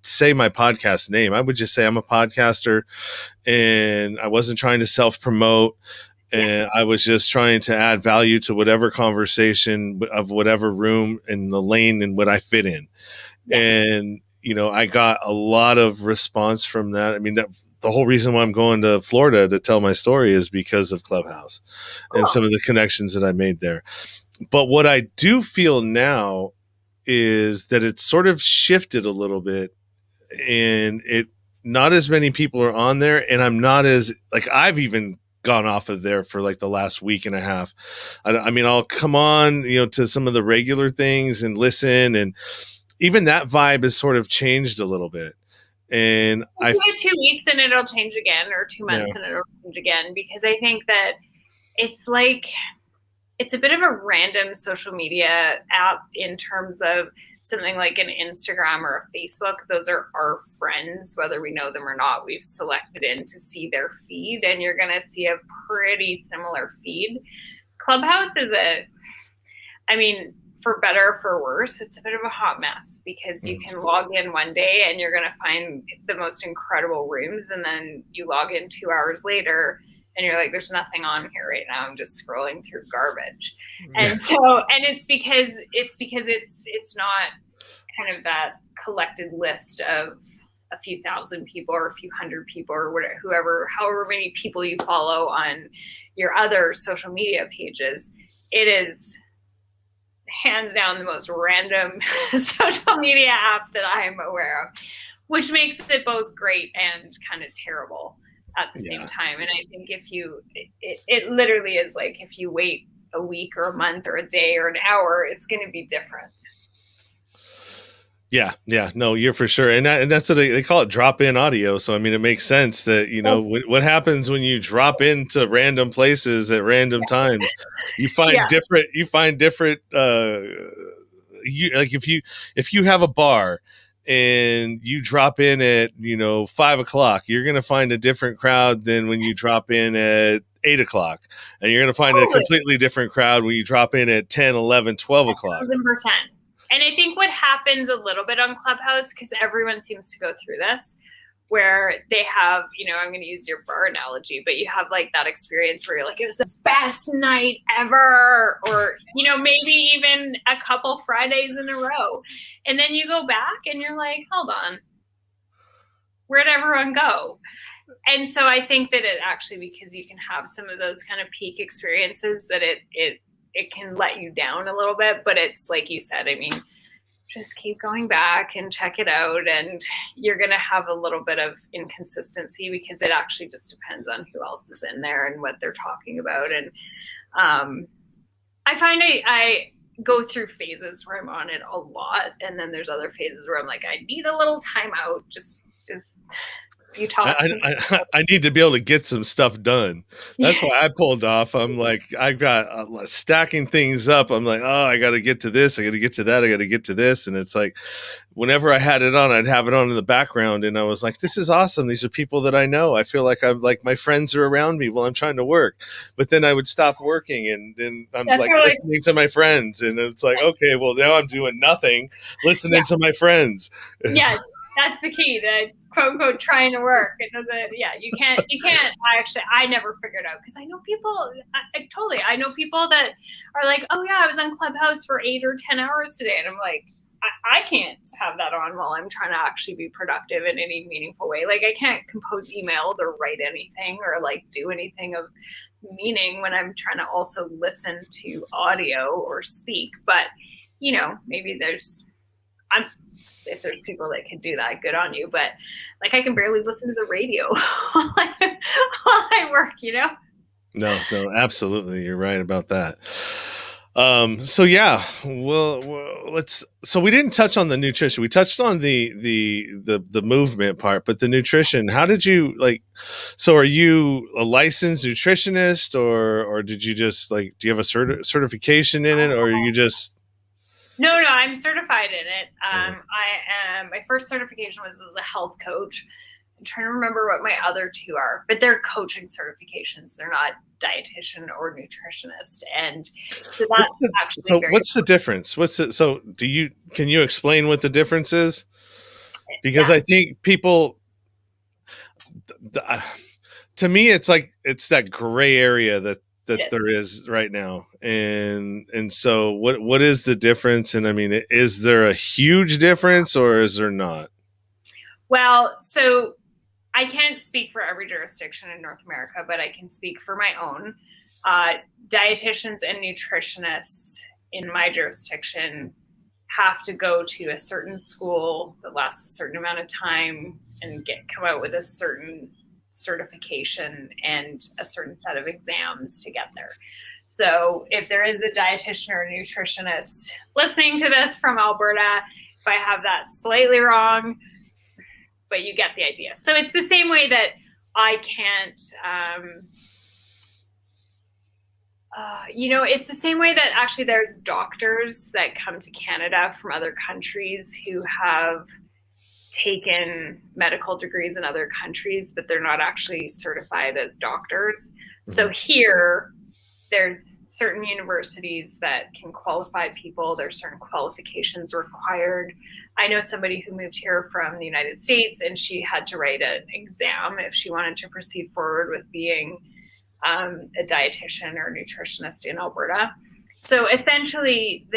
say my podcast name. I would just say I'm a podcaster, and I wasn't trying to self-promote. And I was just trying to add value to whatever conversation of whatever room and the lane and what I fit in. Yeah. And, you know, I got a lot of response from that. I mean, the whole reason why I'm going to Florida to tell my story is because of Clubhouse and some of the connections that I made there. But what I do feel now is that it's sort of shifted a little bit, and not as many people are on there, and I'm not as, like, I've even gone off of there for like the last week and a half. I mean, I'll come on, you know, to some of the regular things and listen, and even that vibe has sort of changed a little bit. And I 2 weeks and it'll change again, or 2 months and it'll change again, because I think that it's like, it's a bit of a random social media app in terms of something like an Instagram or a Facebook. Those are our friends, whether we know them or not. We've selected in to see their feed, and you're going to see a pretty similar feed. Clubhouse is I mean, for better or for worse, it's a bit of a hot mess, because you can log in one day and you're going to find the most incredible rooms, and then you log in 2 hours later and you're like, there's nothing on here right now. I'm just scrolling through garbage. And so, and it's because it's not kind of that collected list of a few thousand people or a few hundred people or whatever, however many people you follow on your other social media pages. It is hands down the most random social media app that I'm aware of, which makes it both great and kind of terrible at the same time. And I think it literally is like, if you wait a week or a month or a day or an hour, it's going to be different. Yeah. No, you're for sure. And that's what they call it, drop-in audio. So, I mean, it makes sense that, you know, what happens when you drop into random places at random times, you find different, like if you have a bar and you drop in at, 5 o'clock, you're going to find a different crowd than when you drop in at 8 o'clock. And you're going to find a completely different crowd when you drop in at 10, 11, 12 o'clock. 1,000%. And I think what happens a little bit on Clubhouse, because everyone seems to go through this, where they have, I'm going to use your bar analogy, but you have like that experience where you're like, it was the best night ever, or, maybe even a couple Fridays in a row. And then you go back and you're like, hold on, where'd everyone go? And so I think that it actually, because you can have some of those kind of peak experiences, that it can let you down a little bit. But it's like you said, I mean, just keep going back and check it out. And you're going to have a little bit of inconsistency because it actually just depends on who else is in there and what they're talking about. And I find I go through phases where I'm on it a lot. And then there's other phases where I'm like, I need a little time out. Just detox. I need to be able to get some stuff done. That's why I pulled off. I'm like, I've got stacking things up. I'm like, oh, I got to get to this. I got to get to that. I got to get to this. And it's like, whenever I had it on, I'd have it on in the background. And I was like, this is awesome. These are people that I know. I feel like I'm like, my friends are around me while I'm trying to work. But then I would stop working and I'm like listening to my friends. And it's like, okay, well, now I'm doing nothing, listening to my friends. Yes. That's the key, the quote unquote trying to work. It doesn't, you can't, I never figured out because I know people, I know people that are like, oh yeah, I was on Clubhouse for 8 or 10 hours today. And I'm like, I can't have that on while I'm trying to actually be productive in any meaningful way. Like I can't compose emails or write anything or like do anything of meaning when I'm trying to also listen to audio or speak. But, maybe if there's people that can do that, good on you. But like, I can barely listen to the radio while I work, No, absolutely. You're right about that. So yeah, so we didn't touch on the nutrition. We touched on the movement part, but the nutrition, how did you so are you a licensed nutritionist or did you just do you have a certification in it or are you just? No, I'm certified in it. My first certification was as a health coach. I'm trying to remember what my other two are, but they're coaching certifications. They're not dietitian or nutritionist. And so that's what's the difference? Can you explain what the difference is? Because I think people, to me, it's that gray area that there is right now. And so what is the difference? And I mean, is there a huge difference or is there not? Well, so I can't speak for every jurisdiction in North America, but I can speak for my own. Dietitians and nutritionists in my jurisdiction have to go to a certain school that lasts a certain amount of time and come out with a certain certification and a certain set of exams to get there. So if there is a dietitian or a nutritionist listening to this from Alberta, if I have that slightly wrong, but you get the idea. So it's the same way that I can't, it's the same way that actually there's doctors that come to Canada from other countries who have taken medical degrees in other countries, but they're not actually certified as doctors. So here, there's certain universities that can qualify people. There's certain qualifications required. I know somebody who moved here from the United States and she had to write an exam if she wanted to proceed forward with being a dietitian or nutritionist in Alberta. So essentially,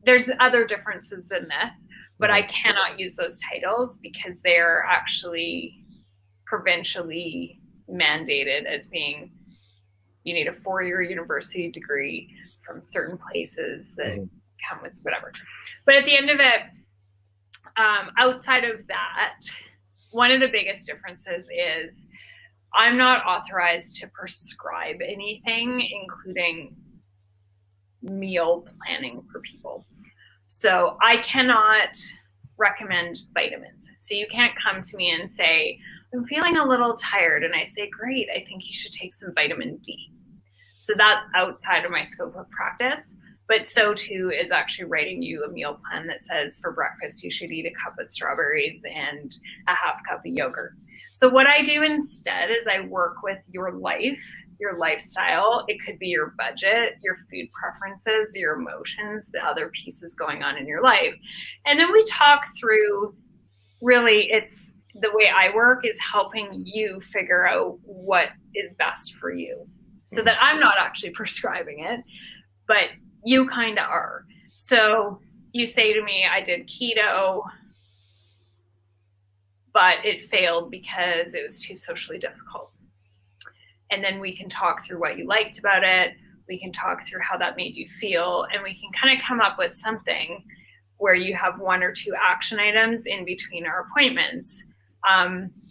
there's other differences than this, but I cannot use those titles because they're actually provincially mandated as being, you need a 4-year university degree from certain places that come with whatever. But at the end of it, outside of that, one of the biggest differences is I'm not authorized to prescribe anything, including meal planning for people. So I cannot recommend vitamins. So you can't come to me and say, I'm feeling a little tired. And I say, great, I think you should take some vitamin D. So that's outside of my scope of practice. But so too is actually writing you a meal plan that says for breakfast, you should eat a cup of strawberries and a half cup of yogurt. So what I do instead is I work with your life, your lifestyle. It could be your budget, your food preferences, your emotions, the other pieces going on in your life. And then we talk through, really, it's the way I work is helping you figure out what is best for you so that I'm not actually prescribing it, but you kind of are. So you say to me, I did keto, but it failed because it was too socially difficult. And then we can talk through what you liked about it. We can talk through how that made you feel. And we can kind of come up with something where you have 1 or 2 action items in between our appointments.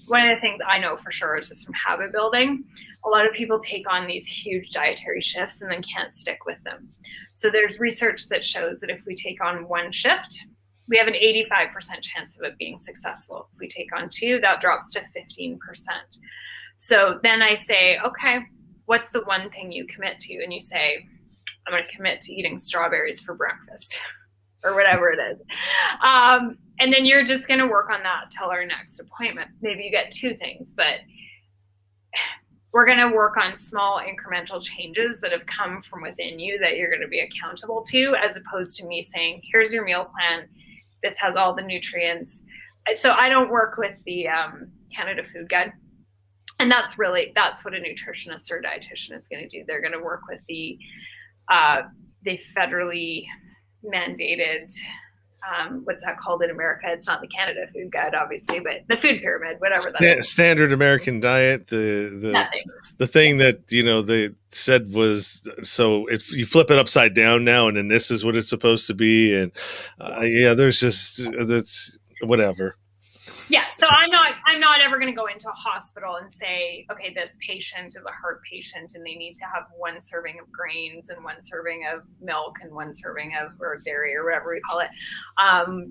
One of the things I know for sure is just from habit building, a lot of people take on these huge dietary shifts and then can't stick with them. So there's research that shows that if we take on 1 shift, we have an 85% chance of it being successful. If we take on 2, that drops to 15%. So then I say, okay, what's the one thing you commit to? And you say, I'm going to commit to eating strawberries for breakfast or whatever it is. And then you're just going to work on that till our next appointment. Maybe you get 2 things, but we're going to work on small incremental changes that have come from within you that you're going to be accountable to, as opposed to me saying, here's your meal plan. This has all the nutrients. So I don't work with the Canada Food Guide. And that's what a nutritionist or dietitian is going to do. They're going to work with the federally mandated, what's that called in America? It's not the Canada Food Guide, obviously, but the food pyramid, whatever that is. Standard American diet, the thing that, they said was, so if you flip it upside down now, and then this is what it's supposed to be. And that's whatever. Yeah, so I'm not ever going to go into a hospital and say, okay, this patient is a heart patient and they need to have 1 serving of grains and 1 serving of milk and 1 serving of or dairy or whatever we call it,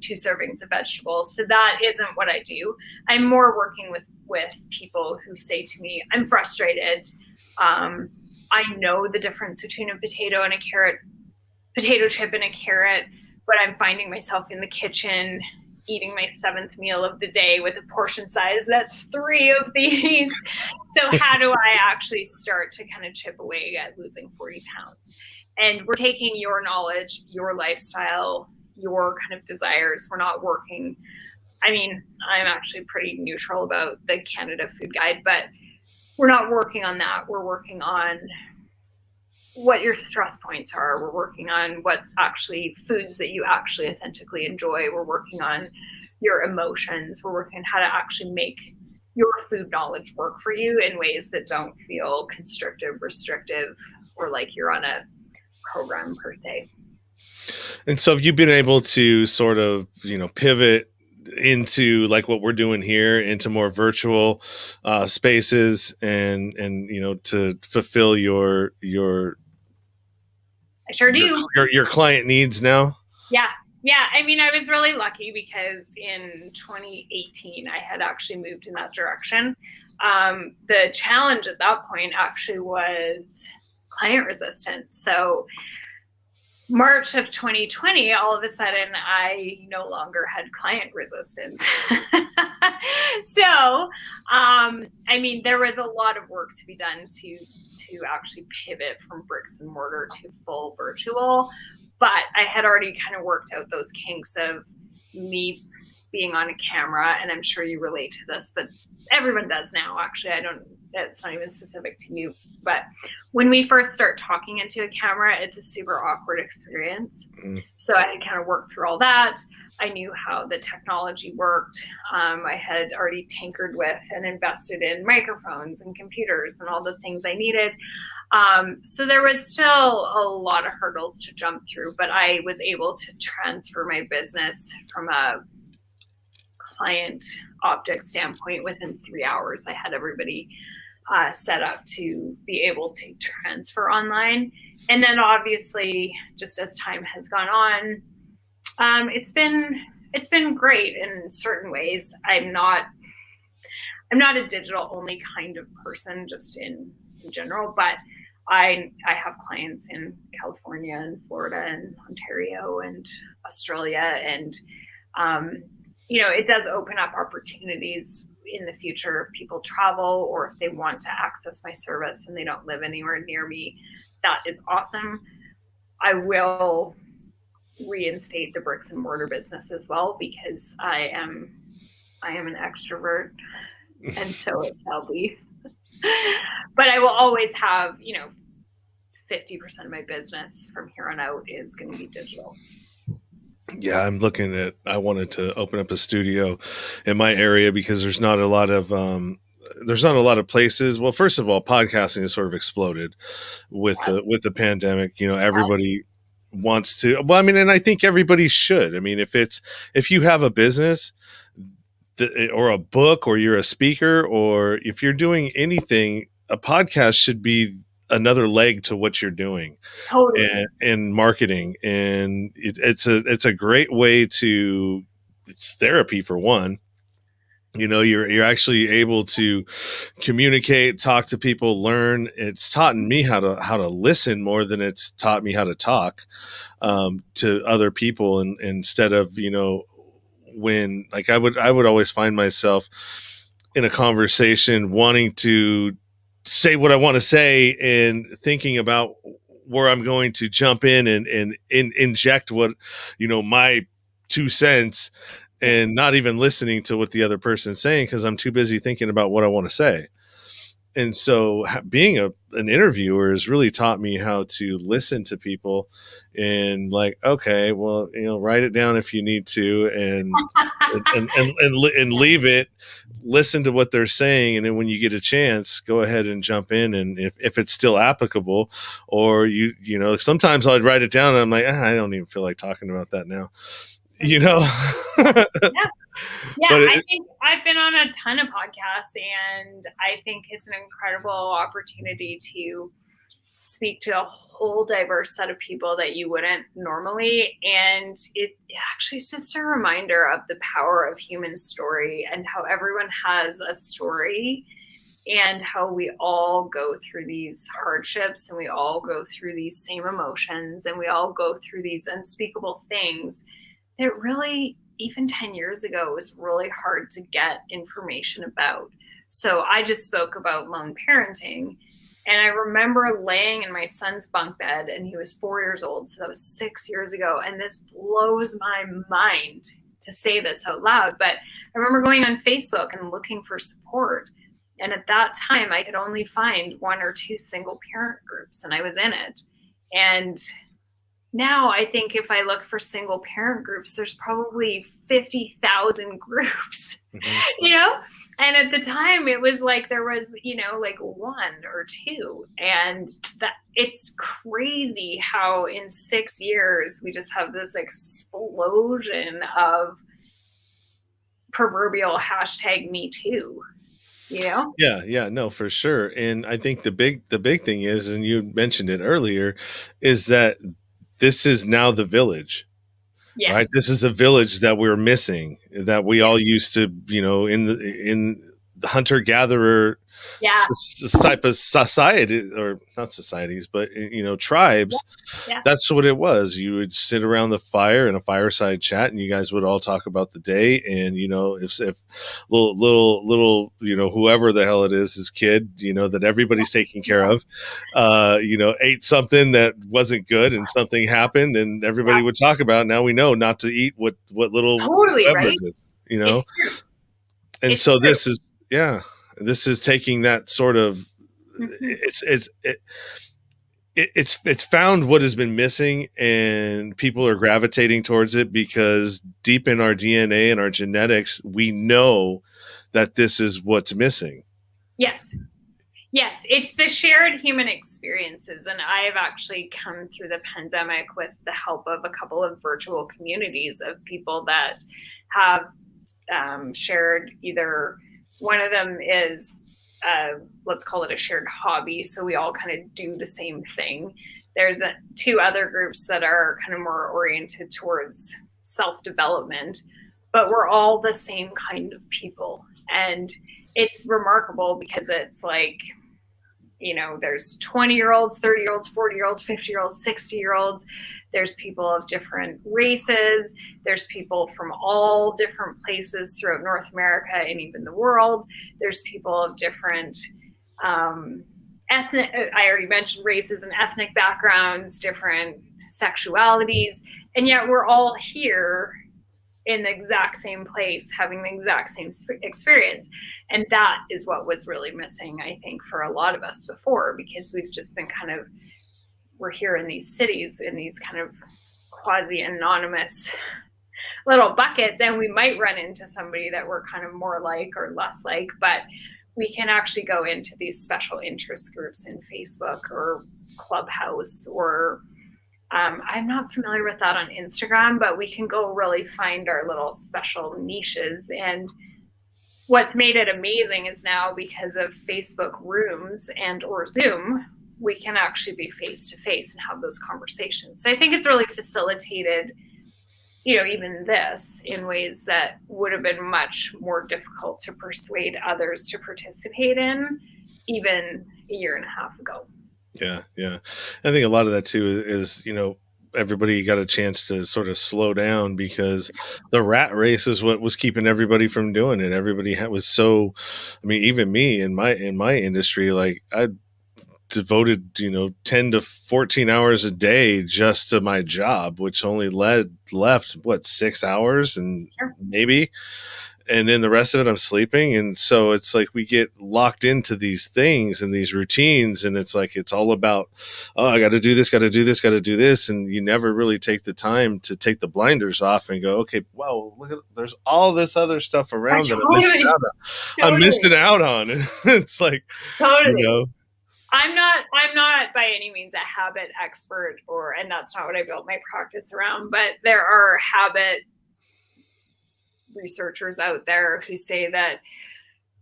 2 servings of vegetables. So that isn't what I do. I'm more working with people who say to me, I'm frustrated. I know the difference between a potato and a carrot, potato chip and a carrot, but I'm finding myself in the kitchen eating my 7th meal of the day with a portion size that's 3 of these. So how do I actually start to kind of chip away at losing 40 pounds? And we're taking your knowledge, your lifestyle, your kind of desires. We're not working. I mean, I'm actually pretty neutral about the Canada Food Guide, but we're not working on that. We're working on what your stress points are. We're working on what actually foods that you actually authentically enjoy. We're working on your emotions. We're working on how to actually make your food knowledge work for you in ways that don't feel constrictive, restrictive, or like you're on a program per se. And so have you been able to sort of, pivot into like what we're doing here into more virtual spaces and to fulfill your I sure do. Your client needs now? Yeah. I mean, I was really lucky because in 2018, I had actually moved in that direction. The challenge at that point actually was client resistance. So March of 2020, all of a sudden, I no longer had client resistance. So, I mean, there was a lot of work to be done to actually pivot from bricks and mortar to full virtual. But I had already kind of worked out those kinks of me being on a camera, and I'm sure you relate to this, but everyone does now. Actually, it's not even specific to you, but when we first start talking into a camera, it's a super awkward experience. So I had kind of worked through all that. I knew how the technology worked. I had already tinkered with and invested in microphones and computers and all the things I needed. So there was still a lot of hurdles to jump through, but I was able to transfer my business from a client optic standpoint within 3 hours. I had everybody set up to be able to transfer online. And then obviously, just as time has gone on, it's been great in certain ways. I'm not a digital only kind of person, just in general, but I have clients in California and Florida and Ontario and Australia, and it does open up opportunities in the future if people travel or if they want to access my service and they don't live anywhere near me. That is awesome. I will reinstate the bricks and mortar business as well, because I am an extrovert, and so it shall be. But I will always have, 50% of my business from here on out is going to be digital. Yeah, I wanted to open up a studio in my area because there's not a lot of places. Well, first of all, podcasting has sort of exploded with the pandemic. Everybody wants to, well, I mean, and I think everybody should. I mean, if you have a business or a book, or you're a speaker, or if you're doing anything, a podcast should be another leg to what you're doing. Totally. And marketing. And it's a great way to, it's therapy for one. You're actually able to communicate, talk to people, learn. It's taught me how to listen more than it's taught me how to talk to other people. And instead of, when, like, I would always find myself in a conversation wanting to say what I want to say and thinking about where I'm going to jump in and inject what, my 2 cents, and not even listening to what the other person's saying because I'm too busy thinking about what I want to say. And so being an interviewer has really taught me how to listen to people and, like, okay, well, write it down if you need to, and leave it, listen to what they're saying. And then when you get a chance, go ahead and jump in. And if it's still applicable, or sometimes I'd write it down and I'm like, I don't even feel like talking about that now, Yeah. Yeah, But I think I've been on a ton of podcasts, and I think it's an incredible opportunity to speak to a whole diverse set of people that you wouldn't normally. And it actually is just a reminder of the power of human story and how everyone has a story, and how we all go through these hardships, and we all go through these same emotions, and we all go through these unspeakable things that really, even 10 years ago, it was really hard to get information about. So I just spoke about lone parenting, and I remember laying in my son's bunk bed, and he was 4 years old. So that was 6 years ago. And this blows my mind to say this out loud, but I remember going on Facebook and looking for support. And at that time, I could only find 1 or 2 single parent groups, and I was in it. And now I think if I look for single parent groups, there's probably 50,000 groups, and at the time it was like, there was, like 1 or 2. And that, it's crazy how in 6 years, we just have this explosion of proverbial #MeToo. Yeah, no, for sure. And I think the big thing is, and you mentioned it earlier, is that this is now the village. Yeah. Right. This is a village that we're missing, that we all used to, in the hunter gatherer type of society, or not societies, but, tribes. Yeah. That's what it was. You would sit around the fire in a fireside chat, and you guys would all talk about the day. And, if little, whoever the hell it is, his kid, that everybody's taking care of, ate something that wasn't good, and something happened, and everybody would talk about, now we know not to eat what little totally right did, It's true. And it's so true. this is taking that sort of, it's found what has been missing, and people are gravitating towards it because deep in our DNA and our genetics, we know that this is what's missing. Yes, it's the shared human experiences. And I have actually come through the pandemic with the help of a couple of virtual communities of people that have shared, either one of them is, let's call it a shared hobby. So we all kind of do the same thing. There's 2 other groups that are kind of more oriented towards self-development, but we're all the same kind of people. And it's remarkable because it's like, there's 20-year-olds, 30-year-olds, 40-year-olds, 50-year-olds, 60-year-olds. There's people of different races. There's people from all different places throughout North America and even the world. There's people of different ethnic, I already mentioned races and ethnic backgrounds, different sexualities. And yet we're all here in the exact same place, having the exact same experience. And that is what was really missing, I think, for a lot of us before, because we've just been we're here in these cities, in these kind of quasi-anonymous little buckets, and we might run into somebody that we're kind of more like or less like, but we can actually go into these special interest groups in Facebook or Clubhouse or I'm not familiar with that on Instagram, but we can go really find our little special niches. And what's made it amazing is now, because of Facebook rooms and or Zoom, we can actually be face to face and have those conversations. So I think it's really facilitated, even this in ways that would have been much more difficult to persuade others to participate in even a year and a half ago. Yeah. I think a lot of that too is, everybody got a chance to sort of slow down, because the rat race is what was keeping everybody from doing it. Everybody was so, even me in my industry, like I devoted, 10 to 14 hours a day just to my job, which only left 6 hours and maybe, and then the rest of it I'm sleeping. And so it's like we get locked into these things and these routines, and it's like it's all about, oh, I got to do this, got to do this, got to do this, and you never really take the time to take the blinders off and go, okay, well, look at, there's all this other stuff around that I'm missing out on. It's like, totally. I'm not by any means a habit expert, and that's not what I built my practice around, but there are habit researchers out there who say that,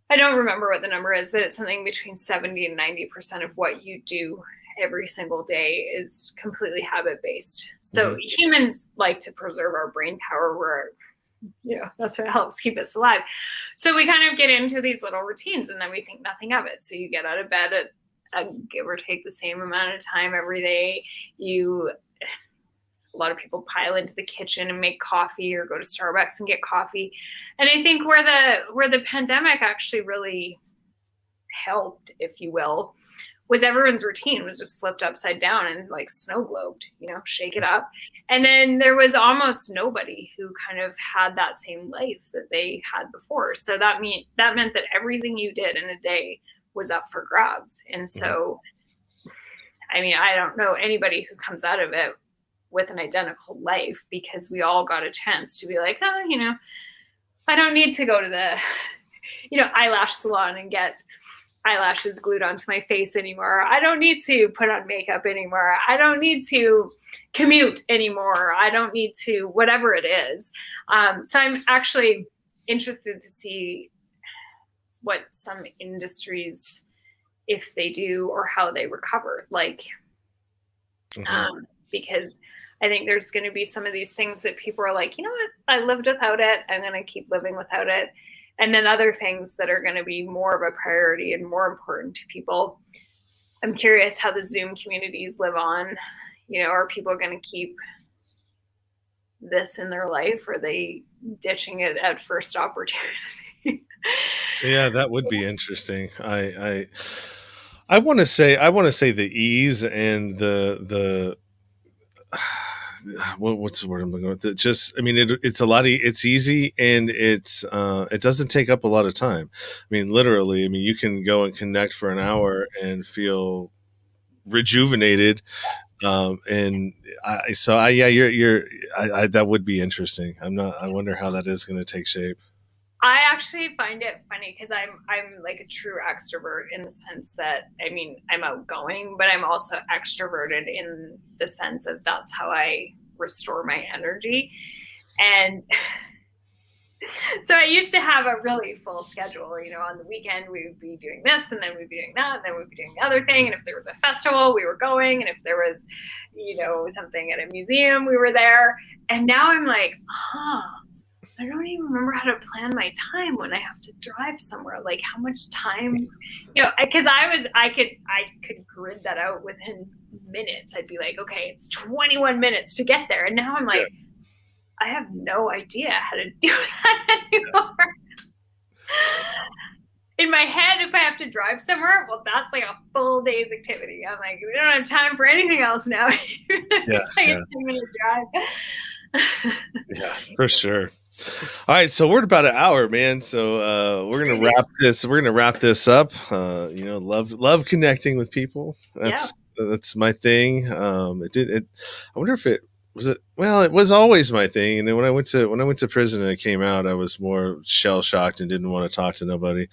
I don't remember what the number is, but it's something between 70 and 90% of what you do every single day is completely habit-based. So humans like to preserve our brain power, where that's what helps keep us alive. So we kind of get into these little routines and then we think nothing of it. So you get out of bed at give or take the same amount of time every day. A lot of people pile into the kitchen and make coffee, or go to Starbucks and get coffee. And I think where the pandemic actually really helped, if you will, was everyone's routine was just flipped upside down and like snow globed, shake it up. And then there was almost nobody who kind of had that same life that they had before. So that meant that everything you did in a day was up for grabs. And so, I don't know anybody who comes out of it with an identical life, because we all got a chance to be like, I don't need to go to the, eyelash salon and get eyelashes glued onto my face anymore. I don't need to put on makeup anymore. I don't need to commute anymore. I don't need to, whatever it is. So I'm actually interested to see what some industries, if they do, or how they recover. Because I think there's going to be some of these things that people are like, what, I lived without it, I'm going to keep living without it. And then other things that are going to be more of a priority and more important to people. I'm curious how the Zoom communities live on. Are people going to keep this in their life? Or are they ditching it at first opportunity? Yeah, that would be interesting. I want to say the ease and the what's the word I'm going with? It's a lot. It's easy, and it doesn't take up a lot of time. Literally, you can go and connect for an hour and feel rejuvenated. That would be interesting. I wonder how that is going to take shape. I actually find it funny because I'm like a true extrovert in the sense that, I'm outgoing, but I'm also extroverted in the sense of that's how I restore my energy. And so I used to have a really full schedule, on the weekend we would be doing this, and then we'd be doing that, and then we'd be doing the other thing. And if there was a festival, we were going. And if there was, something at a museum, we were there. And now I'm like, I don't even remember how to plan my time when I have to drive somewhere. Like how much time, because I could grid that out within minutes. I'd be like, okay, it's 21 minutes to get there. And now I'm like, I have no idea how to do that anymore. In my head, if I have to drive somewhere, well, that's like a full day's activity. I'm like, we don't have time for anything else now. It's like a 10-minute drive. Yeah, for sure. All right, so we're at about an hour, man. So we're gonna wrap this. We're gonna wrap this up. Love connecting with people. That's my thing. I wonder if it was it? Well, it was always my thing. And then when I went to prison and it came out, I was more shell shocked and didn't want to talk to nobody.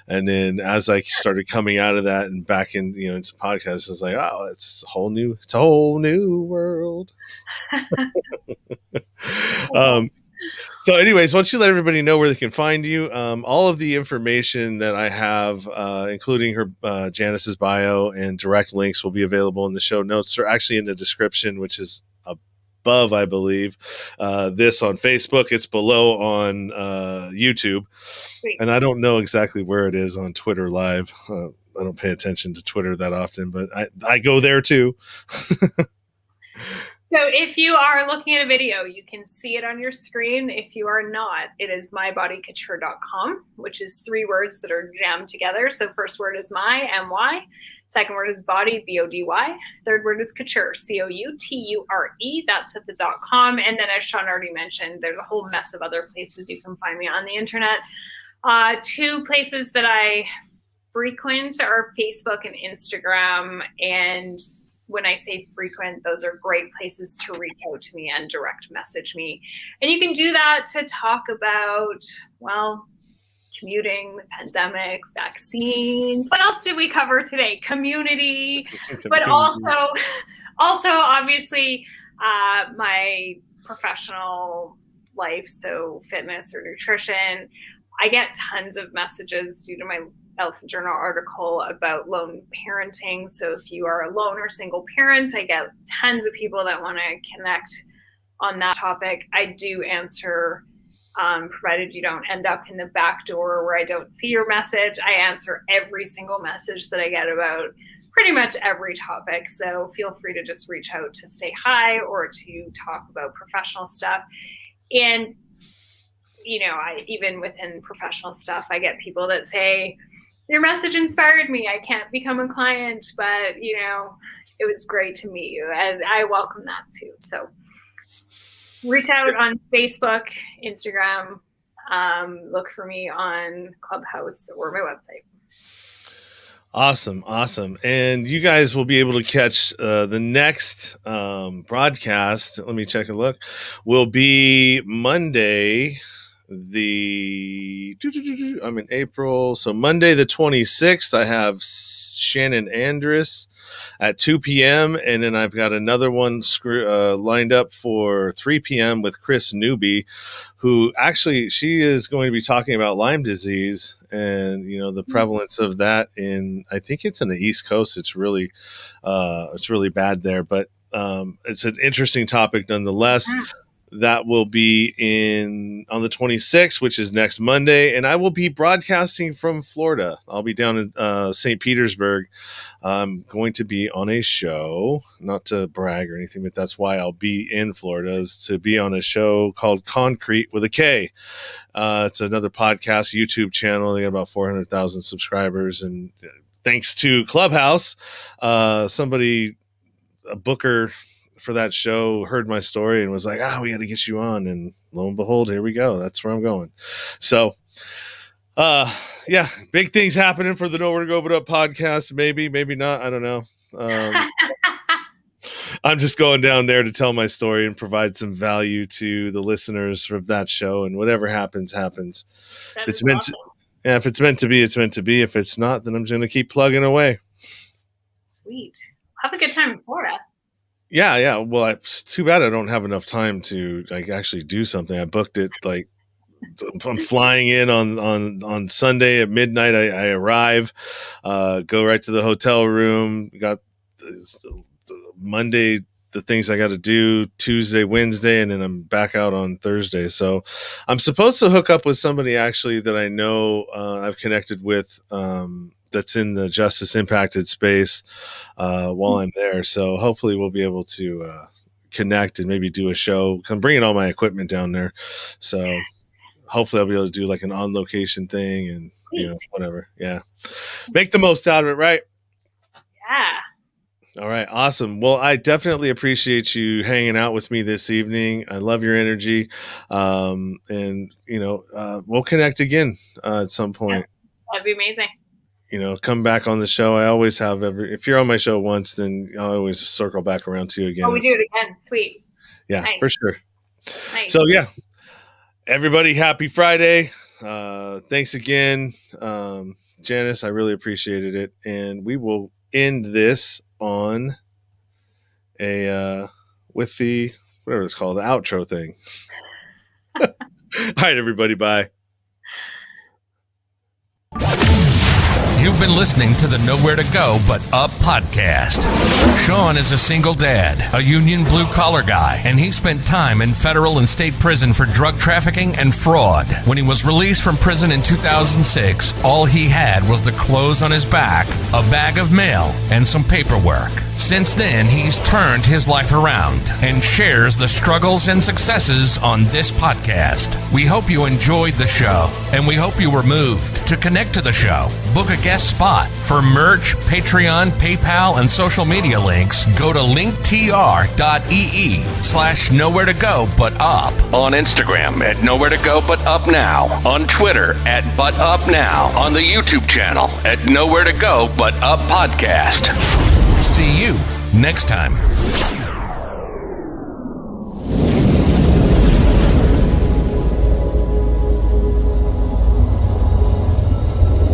And then as I started coming out of that and back in, into podcasts, I was like, oh, it's a whole new world. So anyways, why don't you let everybody know where they can find you? All of the information that I have, including her Janice's bio and direct links, will be available in the show notes. They're actually in the description, which is above, I believe. This on Facebook, it's below on YouTube. Sweet. And I don't know exactly where it is on Twitter Live. I don't pay attention to Twitter that often, but I go there too. So if you are looking at a video, you can see it on your screen. If you are not, it is mybodycouture.com, which is 3 words that are jammed together. So first word is my, M-Y. Second word is body, B-O-D-Y. Third word is couture, C-O-U-T-U-R-E. That's at the .com. And then as Sean already mentioned, there's a whole mess of other places you can find me on the internet. 2 places that I frequent are Facebook and Instagram. And when I say frequent, those are great places to reach out to me and direct message me. And you can do that to talk about, well, commuting, the pandemic, vaccines. What else did we cover today? Community, but also obviously my professional life, so fitness or nutrition. I get tons of messages due to my Elephant Journal article about lone parenting. So if you are a lone or single parent, I get tons of people that want to connect on that topic. I do answer, provided you don't end up in the back door where I don't see your message. I answer every single message that I get about pretty much every topic. So feel free to just reach out to say hi or to talk about professional stuff. And, even within professional stuff, I get people that say, your message inspired me. I can't become a client, but, it was great to meet you. And I welcome that too. So reach out on Facebook, Instagram, look for me on Clubhouse or my website. Awesome. And you guys will be able to catch the next broadcast. Let me check a look. Will be Monday. I'm in April. So Monday, the 26th, I have Shannon Andrus at 2 p.m. And then I've got another one lined up for 3 p.m. with Chris Newby, who actually, she is going to be talking about Lyme disease and, the prevalence of that I think it's in the East Coast. It's really bad there, but it's an interesting topic nonetheless. That will be on the 26th, which is next Monday. And I will be broadcasting from Florida. I'll be down in St. Petersburg. I'm going to be on a show, not to brag or anything, but that's why I'll be in Florida, is to be on a show called Concrete with a K. It's another podcast, YouTube channel. They got about 400,000 subscribers. And thanks to Clubhouse, a booker for that show heard my story and was like, we got to get you on. And lo and behold, here we go. That's where I'm going. So, big things happening for the Nowhere to Go But Up podcast. Maybe not. I don't know. I'm just going down there to tell my story and provide some value to the listeners of that show. And whatever happens. If it's meant to be, it's meant to be. If it's not, then I'm just going to keep plugging away. Sweet. Have a good time in Florida. Yeah. Well, it's too bad I don't have enough time to actually do something. I booked it I'm flying in on Sunday at midnight. I arrive, go right to the hotel room. Got Monday the things I got to do, Tuesday, Wednesday, and then I'm back out on Thursday. So I'm supposed to hook up with somebody actually that I know I've connected with. That's in the justice impacted space while I'm there. So hopefully we'll be able to connect and maybe do a show. I'm bringing all my equipment down there. So hopefully I'll be able to do like an on location thing and, whatever. Yeah. Make the most out of it. Right. Yeah. All right. Awesome. Well, I definitely appreciate you hanging out with me this evening. I love your energy. And we'll connect again at some point. Yeah, that'd be amazing. Come back on the show. I always have if you're on my show once, then I'll always circle back around to you again. Oh, we do it again. Sweet. Yeah, Nice. for sure. Nice. So yeah, everybody, happy Friday. Thanks again, Janice. I really appreciated it. And we will end this on with the, whatever it's called, the outro thing. All right, everybody. Bye. You've been listening to the Nowhere to Go But Up podcast. Sean is a single dad, a union blue-collar guy, and he spent time in federal and state prison for drug trafficking and fraud. When he was released from prison in 2006, all he had was the clothes on his back, a bag of mail, and some paperwork. Since then, he's turned his life around and shares the struggles and successes on this podcast. We hope you enjoyed the show, and we hope you were moved. To connect to the show, book a guest spot. For merch, Patreon, PayPal, and social media links, go to linktr.ee/nowhere to go but up. On Instagram at Nowhere to Go But Up Now. On Twitter at But Up Now. On the YouTube channel at Nowhere to Go But Up Podcast. See you next time.